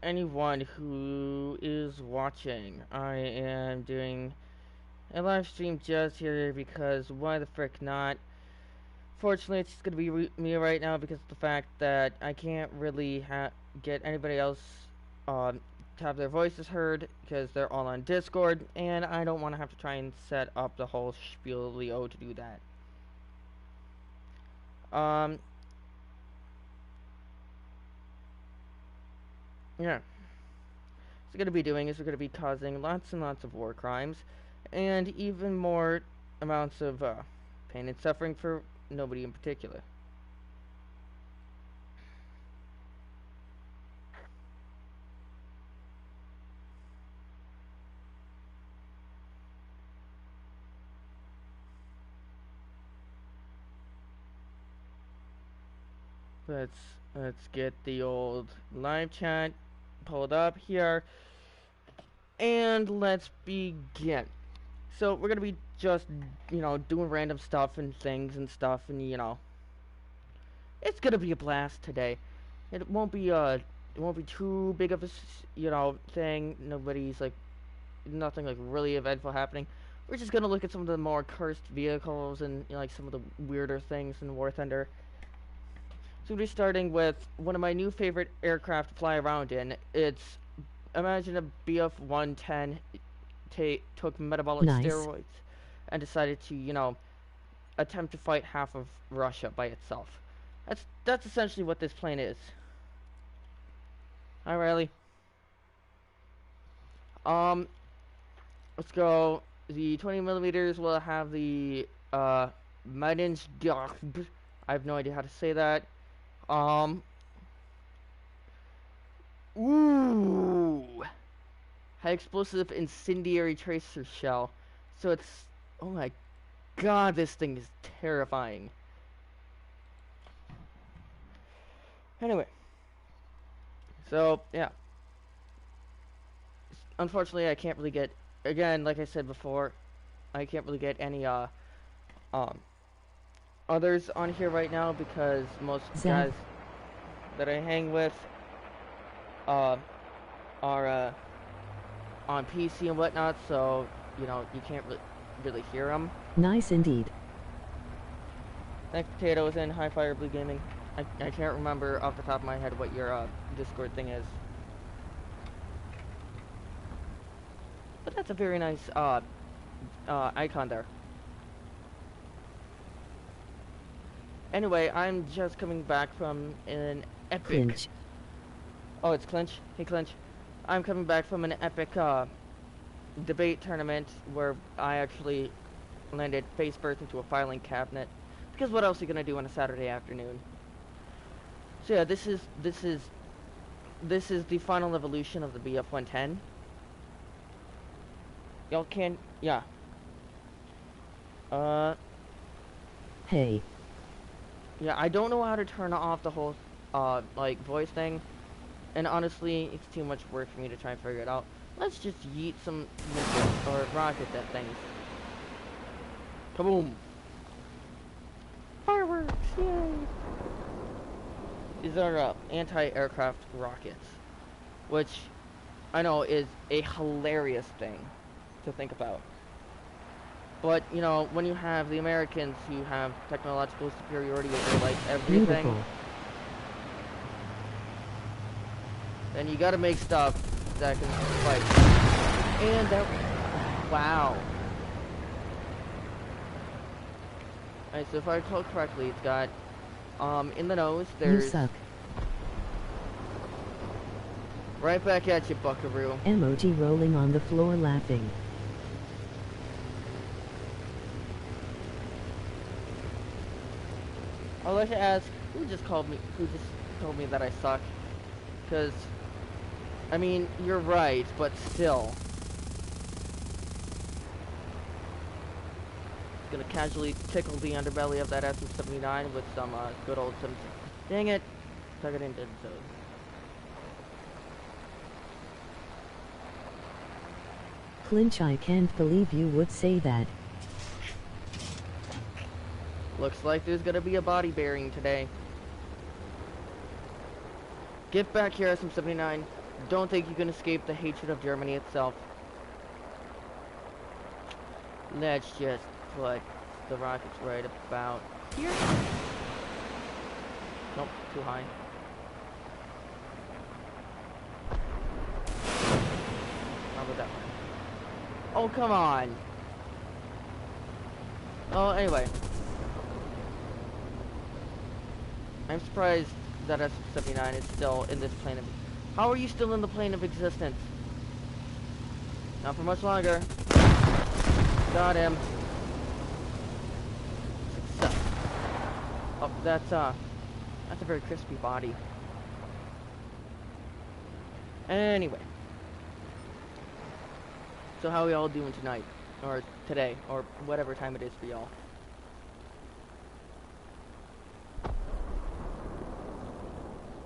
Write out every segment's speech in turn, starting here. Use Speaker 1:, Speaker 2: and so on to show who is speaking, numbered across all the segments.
Speaker 1: anyone who is watching. I am doing a live stream just here because why the frick not? Fortunately, it's just gonna be me right now because of the fact that I can't really get anybody else to have their voices heard because they're all on Discord, and I don't want to have to try and set up the whole spielio to do that. Um, yeah. We're going to be doing is we're going to be causing lots and lots of war crimes and even more amounts of pain and suffering for nobody in particular. Let's let's get the old live chat pulled up here and let's begin. So we're gonna be just doing random stuff and things and stuff and it's gonna be a blast today. It won't be too big of a thing. Nobody's like nothing like really eventful happening. We're just gonna look at some of the more cursed vehicles and like some of the weirder things in War Thunder. So we're starting with one of my new favorite aircraft to fly around in. It's imagine a Bf-110 took metabolic
Speaker 2: Nice.
Speaker 1: steroids and decided to attempt to fight half of Russia by itself. That's essentially what this plane is. Hi Riley. Um, let's go. The 20 millimeters will have the Madensgarb. I have no idea how to say that. Um, ooh, high explosive incendiary tracer shell. So it's, oh my god, this thing is terrifying. Anyway, so yeah, unfortunately I can't really get, again, like I said before, I can't really get any um others on here right now because most
Speaker 2: Zap.
Speaker 1: guys that I hang with uh, are on PC and whatnot, so you can't really hear them.
Speaker 2: Nice indeed.
Speaker 1: Thanks, Potatoes and High Fire Blue Gaming. I can't remember off the top of my head what your Discord thing is, but that's a very nice icon there. Anyway, I'm just coming back from an epic.
Speaker 2: Clinch.
Speaker 1: Oh, it's Clinch. Hey, Clinch. I'm coming back from an epic debate tournament where I actually landed face first into a filing cabinet. Because what else are you gonna do on a Saturday afternoon? So yeah, this is the final evolution of the BF-110. Y'all can yeah. Uh
Speaker 2: Hey.
Speaker 1: yeah, I don't know how to turn off the whole like voice thing, and honestly, it's too much work for me to try and figure it out. Let's just yeet some missiles or rockets at things. Kaboom! Fireworks! Yay! These are anti-aircraft rockets, which I know is a hilarious thing to think about. But, when you have the Americans who have technological superiority over, like, everything,
Speaker 2: Beautiful.
Speaker 1: then you gotta make stuff that can fight. And that... Wow. Alright, so if I recall correctly, it's got, in the nose,
Speaker 2: You
Speaker 1: there's...
Speaker 2: suck.
Speaker 1: Right back at you, buckaroo.
Speaker 2: Emoji rolling on the floor laughing.
Speaker 1: I'd like to ask, who just told me that I suck? Because, I mean, you're right, but still. Gonna casually tickle the underbelly of that SM-79 with some, good old 17. Dang it! Stuck it into so.
Speaker 2: Clinch, I can't believe you would say that.
Speaker 1: Looks like there's gonna be a body burying today. Get back here, SM-79. Don't think you can escape the hatred of Germany itself. Let's just put the rockets right about here. Nope, too high. How about that one? Oh, come on. Oh, anyway. I'm surprised that S-79 is still in this plane of... How are you still in the plane of existence? Not for much longer. Got him. Success. Oh, that's a very crispy body. Anyway. So how are we all doing tonight? Or today? Or whatever time it is for y'all.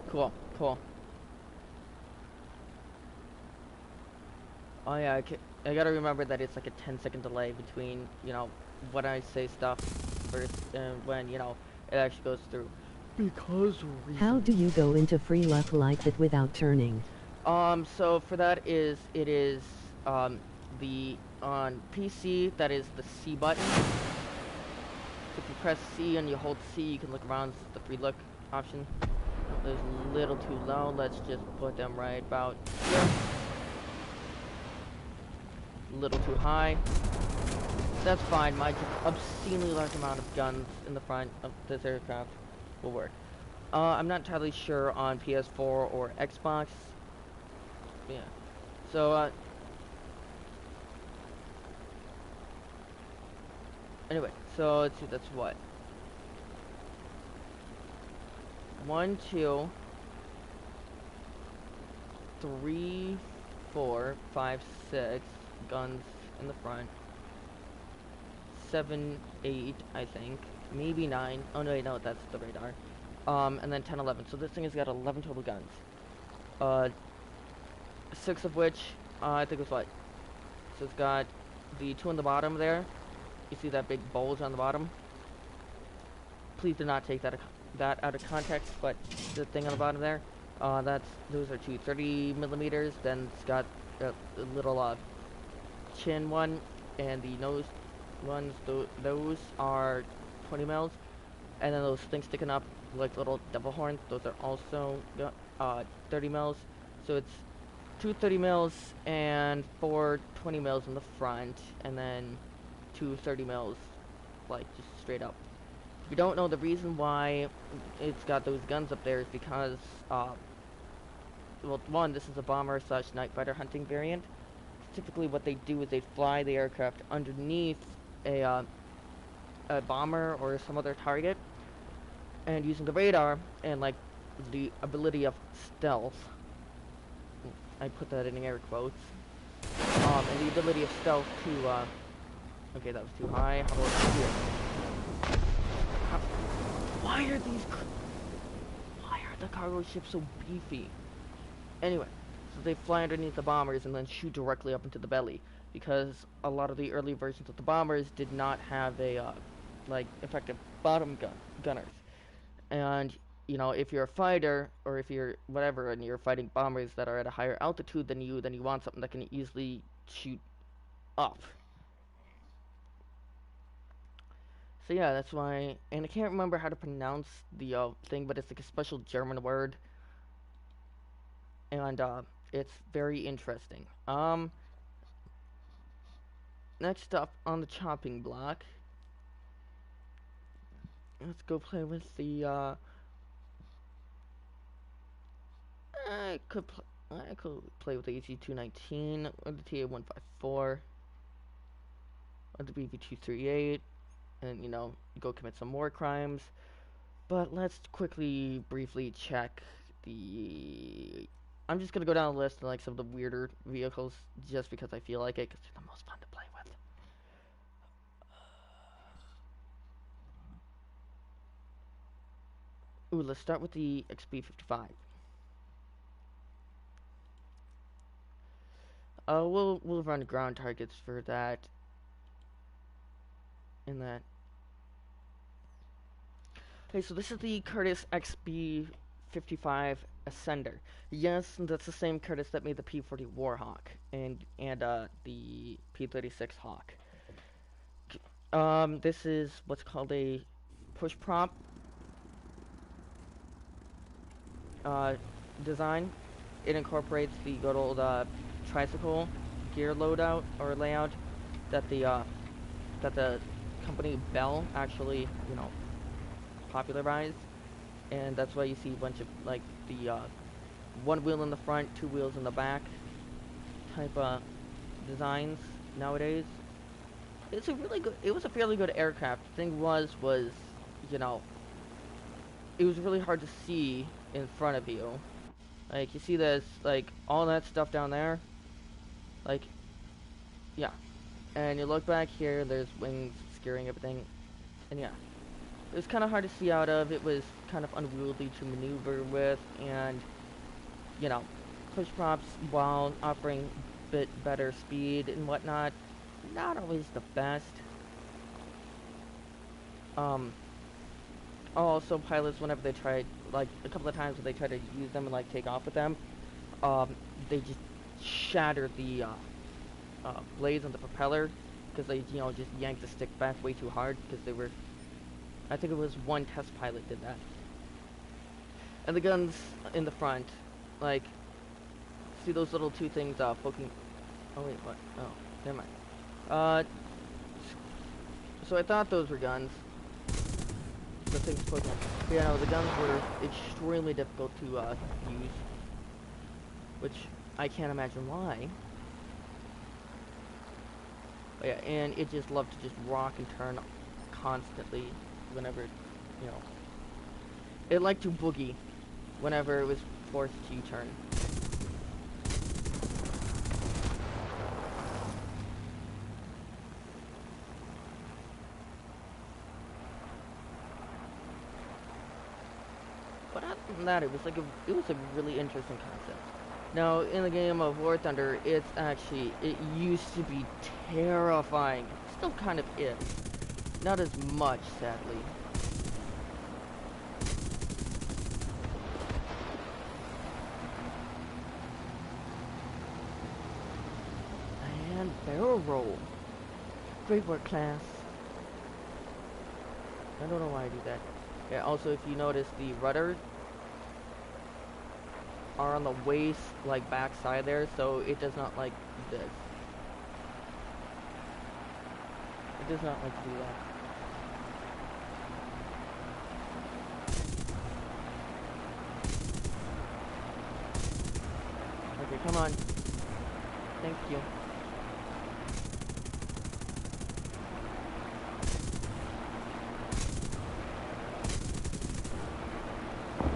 Speaker 1: Cool, cool. Oh yeah, I gotta remember that it's like a 10-second delay between, you know, when I say stuff first and when, you know, it actually goes through. Because
Speaker 2: How do you go into free luck like that without turning?
Speaker 1: So for that it is, on PC, that is the C button. If you press C and you hold C, you can look around. This is the free look option. It's a little too low. Let's just put them right about here. A little too high. That's fine. My obscenely large amount of guns in the front of this aircraft will work. I'm not entirely sure on PS4 or Xbox. Yeah. So, anyway, so let's see, that's what? 1, 2, 3, 4, 5, 6 guns in the front. 7, 8, I think. Maybe 9. Oh no, wait, no, that's the radar. And then 10, 11. So this thing has got 11 total guns. 6 of which, I think it was what? So it's got the 2 on the bottom there. You see that big bulge on the bottom? Please do not take that out of context, but the thing on the bottom there, those are 2 30 millimeters. Then it's got a little chin one, and the nose ones, those are 20 mils, and then those things sticking up like little devil horns, those are also 30 mils. So it's 2 30 mils and 4 20 mils in the front, and then 2 30 mils, like just straight up. If you don't know, the reason why it's got those guns up there is because, well, one, this is a bomber / night fighter hunting variant. Typically what they do is they fly the aircraft underneath a bomber or some other target, and using the radar and like the ability of stealth, I put that in air quotes, and the ability of stealth to, okay, that was too high. How about here? Why are the cargo ships so beefy? Anyway, so they fly underneath the bombers and then shoot directly up into the belly, because a lot of the early versions of the bombers did not have a, like, effective bottom gunners. And, you know, if you're a fighter, or if you're whatever, and you're fighting bombers that are at a higher altitude than you, then you want something that can easily shoot up. So yeah, that's why, and I can't remember how to pronounce the thing, but it's like a special German word, and it's very interesting. Next up on the chopping block, let's go play with the I could play with the AC-219 or the TA-154 or the BV-238, and, you know, go commit some more crimes. But let's quickly, briefly check the... I'm just gonna go down the list of like some of the weirder vehicles, just because I feel like it, because they're the most fun to play with. Ooh, let's start with the XB-55. We'll run ground targets for that. In that. Okay, so this is the Curtiss XB 55 Ascender. Yes, that's the same Curtis that made the P-40 Warhawk and the P-36 Hawk. This is what's called a push prop design. It incorporates the good old tricycle gear loadout or layout that the company Bell actually, popularized, and that's why you see a bunch of like the one wheel in the front, two wheels in the back type designs nowadays. It was a fairly good aircraft. The thing was, you know, it was really hard to see in front of you. Like, you see this, like, all that stuff down there? Like, yeah. And you look back here, there's wings obscuring everything. And yeah. It was kind of hard to see out of. It was kind of unwieldy to maneuver with. And, push props, while offering a bit better speed and whatnot, not always the best. Also, pilots, whenever they tried, like, a couple of times when they tried to use them and, like, take off with them, they just shattered the blades on the propeller because they, just yanked the stick back way too hard because they were, I think it was one test pilot did that. And the guns in the front, like, see those little two things poking, oh wait, what? Oh, never mind. So I thought those were guns. The things poking. But yeah, no, the guns were extremely difficult to use, which I can't imagine why. But yeah, and it just loved to just rock and turn constantly whenever, it liked to boogie whenever it was forced to turn. But other than that, it was a really interesting concept. Now, in the game of War Thunder, it used to be terrifying. Still kind of is. Not as much, sadly. And barrel roll. Great work, class. I don't know why I do that. Yeah, also, if you notice, the rudder are on the waist, like, back side there, so it does not like this. It does not like to do that. Okay, come on. Thank you.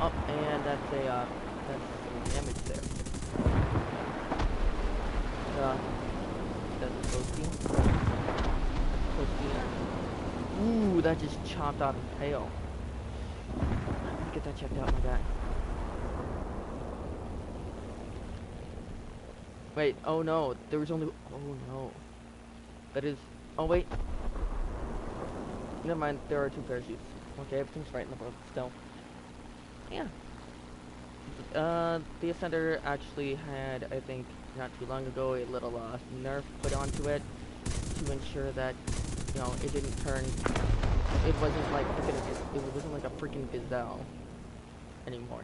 Speaker 1: Oh, and that's some damage there. That's supposed to be. Ooh, that just chopped out his tail. Get that checked out, my guy. Wait, oh no, there was only, oh no. That is, oh wait. Never mind, there are two parachutes. Okay, everything's right in the book still. Yeah. The Ascender actually had, I think, not too long ago, a little, nerf put onto it to ensure that, it didn't turn, it wasn't like, it wasn't like a freaking gazelle anymore.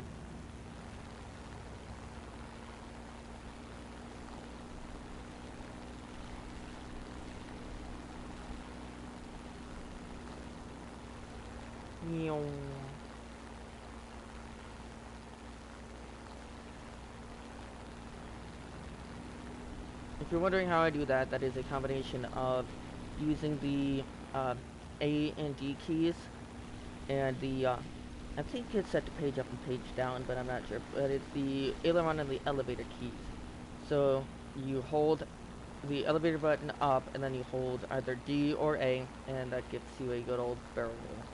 Speaker 1: If you're wondering how I do that, that is a combination of using the A and D keys and the I think it's set to page up and page down, but I'm not sure. But it's the aileron and the elevator keys. So you hold the elevator button up, and then you hold either D or A, and that gives you a good old barrel roll.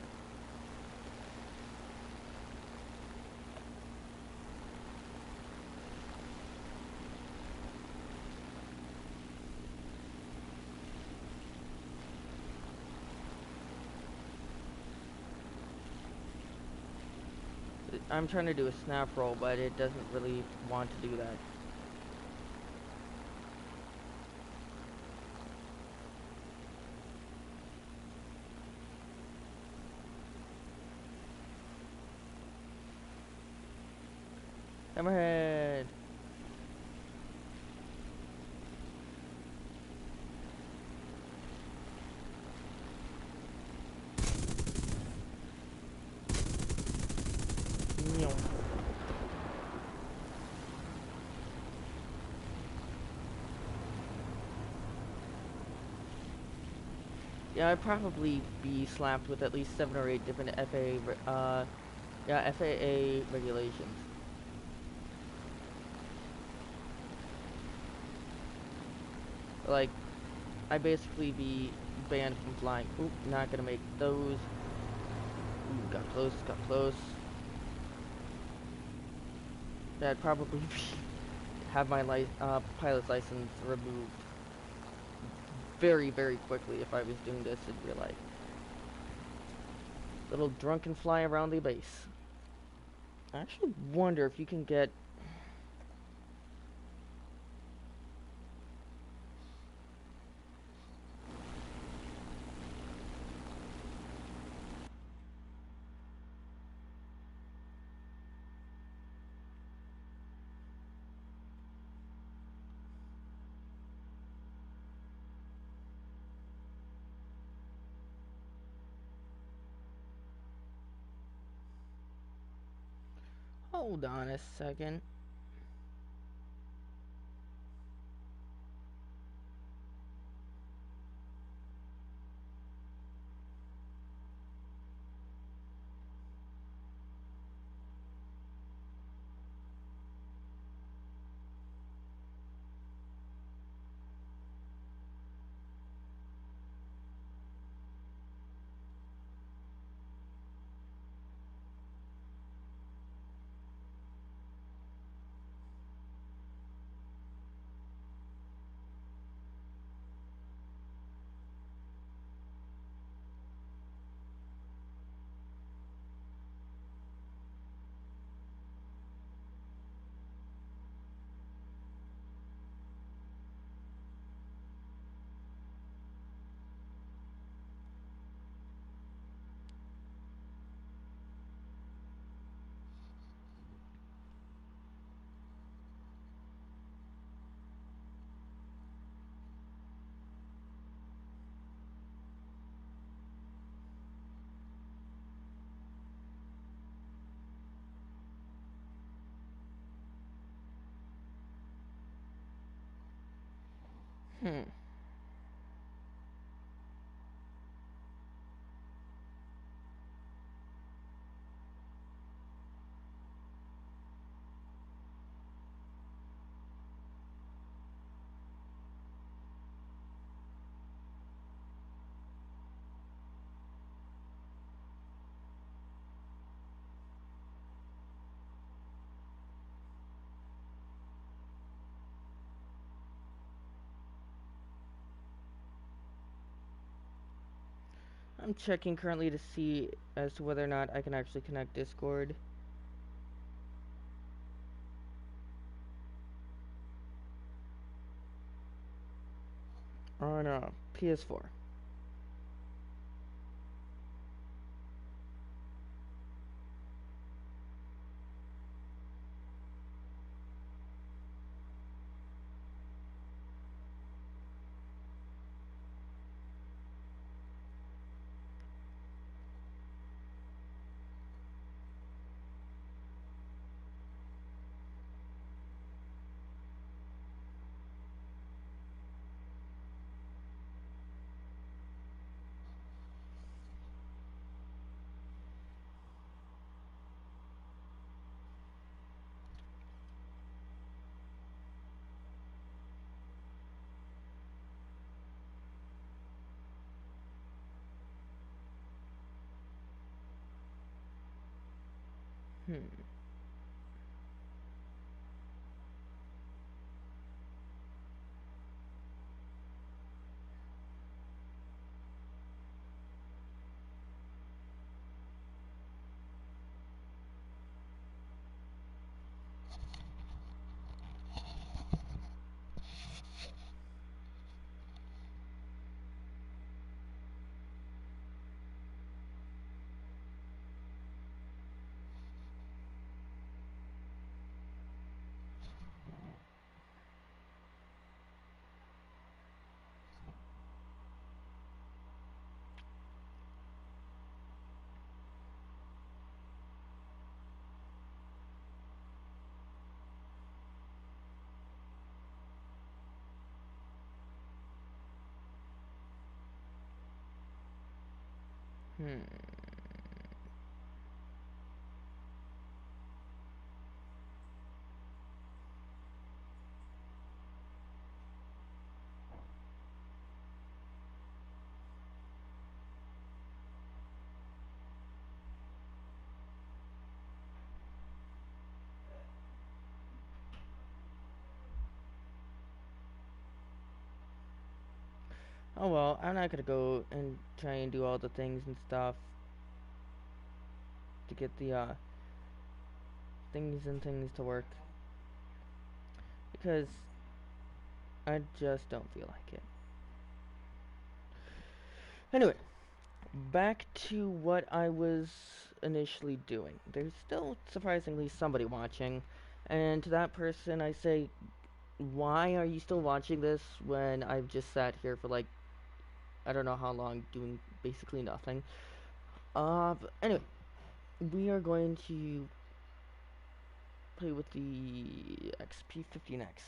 Speaker 1: I'm trying to do a snap roll, but it doesn't really want to do that. Hammerhead! Meow. Yeah, I'd probably be slapped with at least 7 or 8 different FAA regulations. Like, I basically be banned from flying. Oop, not gonna make those. Ooh, got close, got close. I'd probably have my pilot's license removed very, very quickly if I was doing this in real life. Little drunken fly around the base. I actually wonder if you can get... Hold on a second. Hmm. I'm checking currently to see as to whether or not I can actually connect Discord. On PS4. Hmm. Hmm. Oh well, I'm not gonna go and try and do all the things and stuff to get the things to work because I just don't feel like it. Anyway, back to what I was initially doing. There's still surprisingly somebody watching, and to that person I say, why are you still watching this when I've just sat here for like I don't know how long doing basically nothing. But anyway, we are going to play with the XP50 next.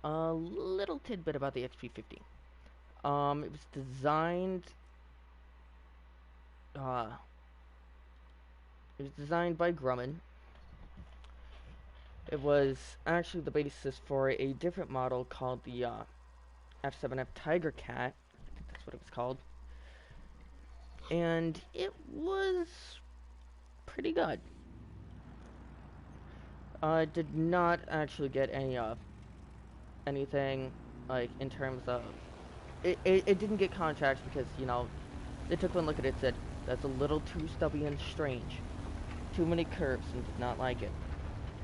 Speaker 1: A little tidbit about the XP50. It was designed. Uh, it was designed by Grumman. It was actually the basis for a different model called the F7F Tiger Cat. I think that's what it was called. And it was pretty good. Did not actually get any anything like in terms of it didn't get contracts because they took one look at it and said that's a little too stubby and strange, too many curves, and did not like it.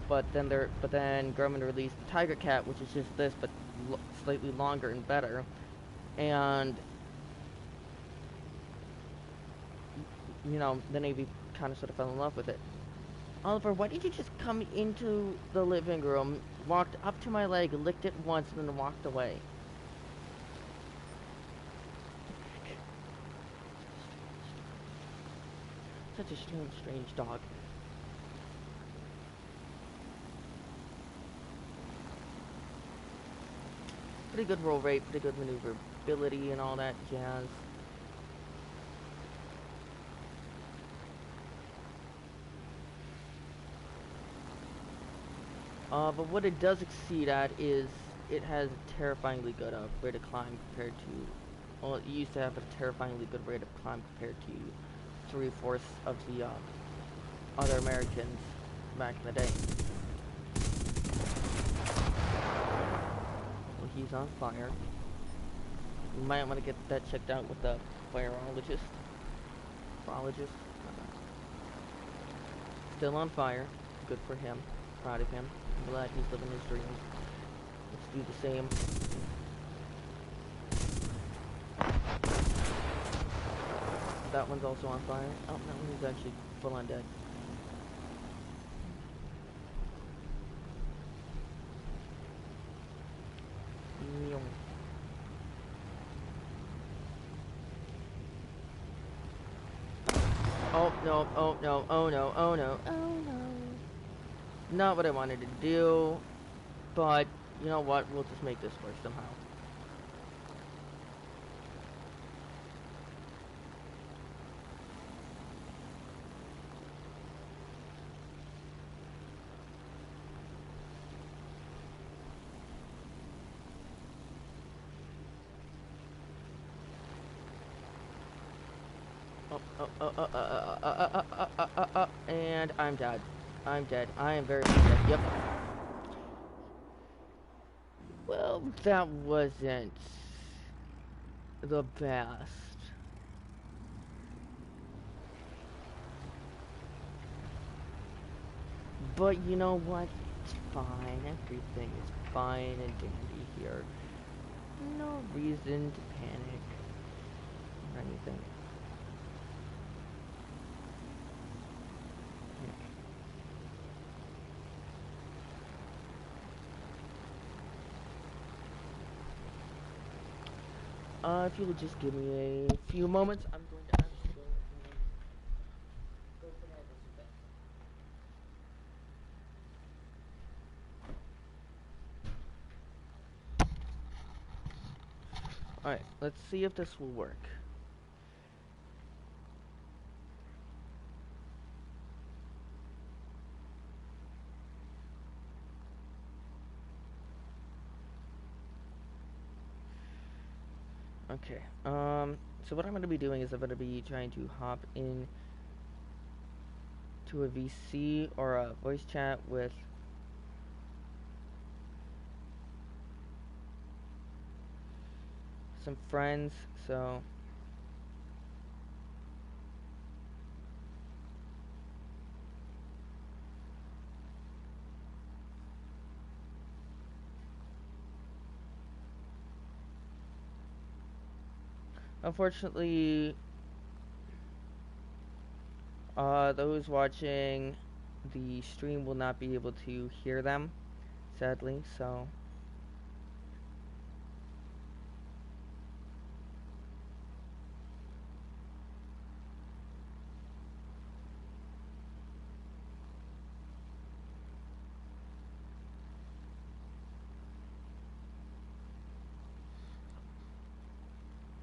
Speaker 1: But then Grumman released the Tiger Cat, which is just this but slightly longer and better, and the Navy kind of sort of fell in love with it. Oliver, why did you just come into the living room, walked up to my leg, licked it once, and then walked away? Such a strange dog. Pretty good roll rate, pretty good maneuverability, and all that jazz. But what it does exceed at is it has a terrifyingly good rate of climb compared to, well, it used to have a terrifyingly good rate of climb compared to 3/4 of the other Americans back in the day. Well, he's on fire. You might want to get that checked out with the fireologist. Still on fire. Good for him. Proud of him. I'm glad he's living his dreams. Let's do the same. That one's also on fire. Oh, that one is actually full on dead. Oh no, oh no, oh no, oh no, oh no. Not what I wanted to do, but you know what? We'll just make this work somehow. And I'm dead. I'm dead. I am very much dead. Yep. Well, that wasn't the best. But you know what? It's fine. Everything is fine and dandy here. No reason to panic or anything. If you would just give me a few moments, I'm going to actually go for my disinfectant. Alright, let's see if this will work. Okay, so what I'm going to be doing is I'm going to be trying to hop in to a VC or a voice chat with some friends, so unfortunately those watching the stream will not be able to hear them, sadly, so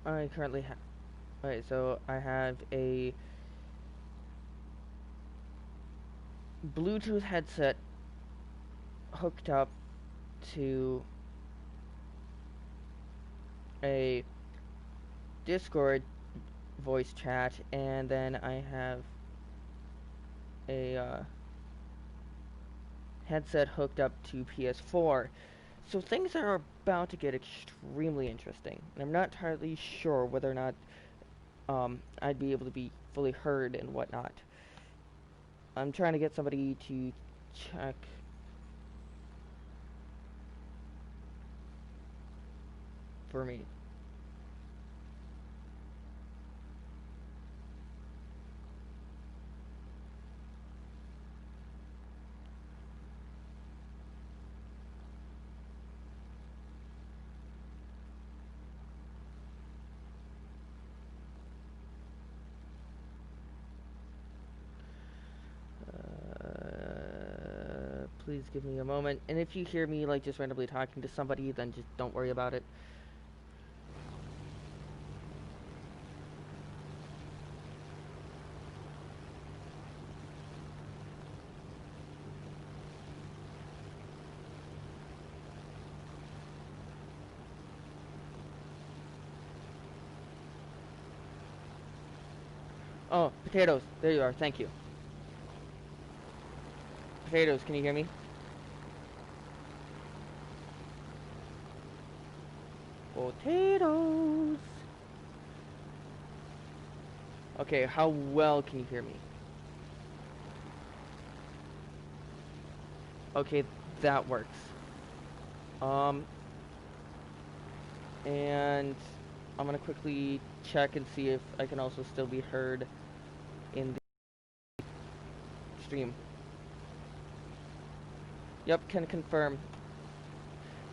Speaker 1: I currently have. Alright, so I have a Bluetooth headset hooked up to a Discord voice chat, and then I have a headset hooked up to PS4. So things are about to get extremely interesting. And I'm not entirely sure whether or not I'd be able to be fully heard and whatnot. I'm trying to get somebody to check for me. Please give me a moment. And if you hear me like just randomly talking to somebody, then just don't worry about it. Oh, potatoes. There you are. Thank you. Potatoes, can you hear me? Potatoes. Okay, how well can you hear me? Okay, that works. And I'm gonna quickly check and see if I can also still be heard in the stream. Yep, can confirm.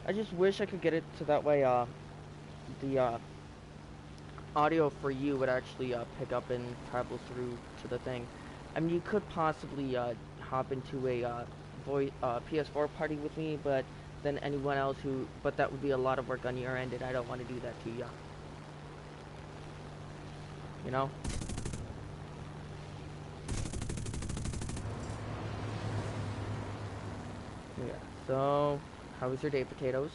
Speaker 1: I just wish I could get it so that way, the audio for you would actually, pick up and travel through to the thing. I mean, you could possibly, hop into a, PS4 party with me, but then anyone else but that would be a lot of work on your end, and I don't want to do that to you. You know? Yeah, so, how was your day, potatoes?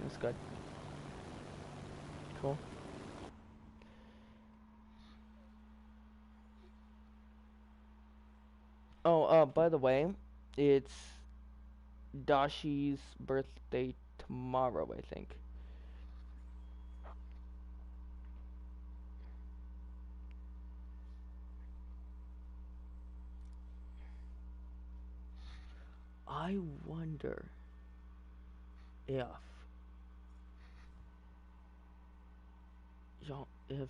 Speaker 1: That's good. Cool. Oh, by the way, it's Dashi's birthday tomorrow, I think. I wonder if, if,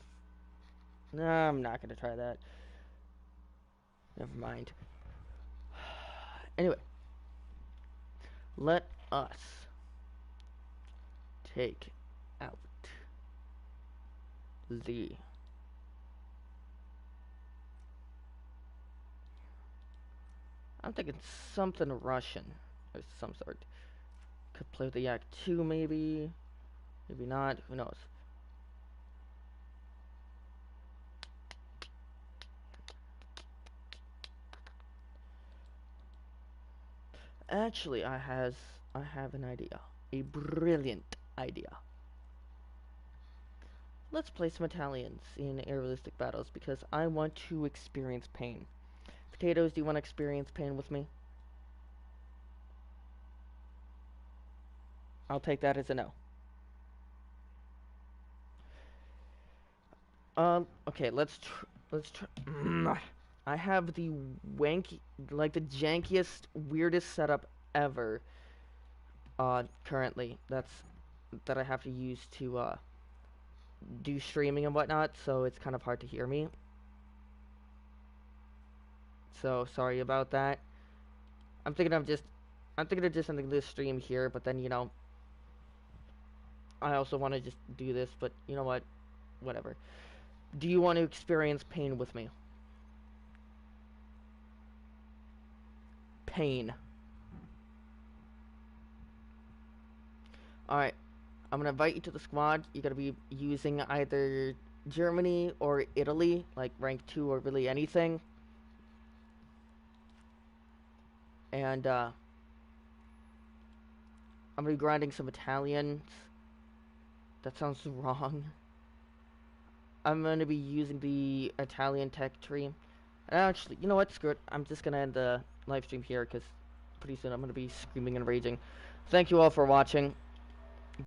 Speaker 1: nah, I'm not gonna try that. Never mind. Anyway, let us take out the I'm thinking something Russian of some sort. Could play with the Yak 2 maybe. Maybe not. Who knows? Actually, I have an idea. A brilliant idea. Let's play some Italians in realistic battles because I want to experience pain. Potatoes, do you want to experience pain with me? I'll take that as a no. Okay, let's try. I have the wanky, like the jankiest, weirdest setup ever. Currently, that I have to use to do streaming and whatnot, so it's kind of hard to hear me. So sorry about that. I'm thinking of just ending this stream here, but then I also want to just do this, but you know what? Whatever. Do you want to experience pain with me? Pain. Alright. I'm gonna invite you to the squad. You're gonna be using either Germany or Italy, like rank 2 or really anything. And I'm gonna be grinding some Italians. That sounds wrong. I'm gonna be using the Italian tech tree. And actually, you know what? Screw it. I'm just gonna end the live stream here because pretty soon I'm gonna be screaming and raging. Thank you all for watching.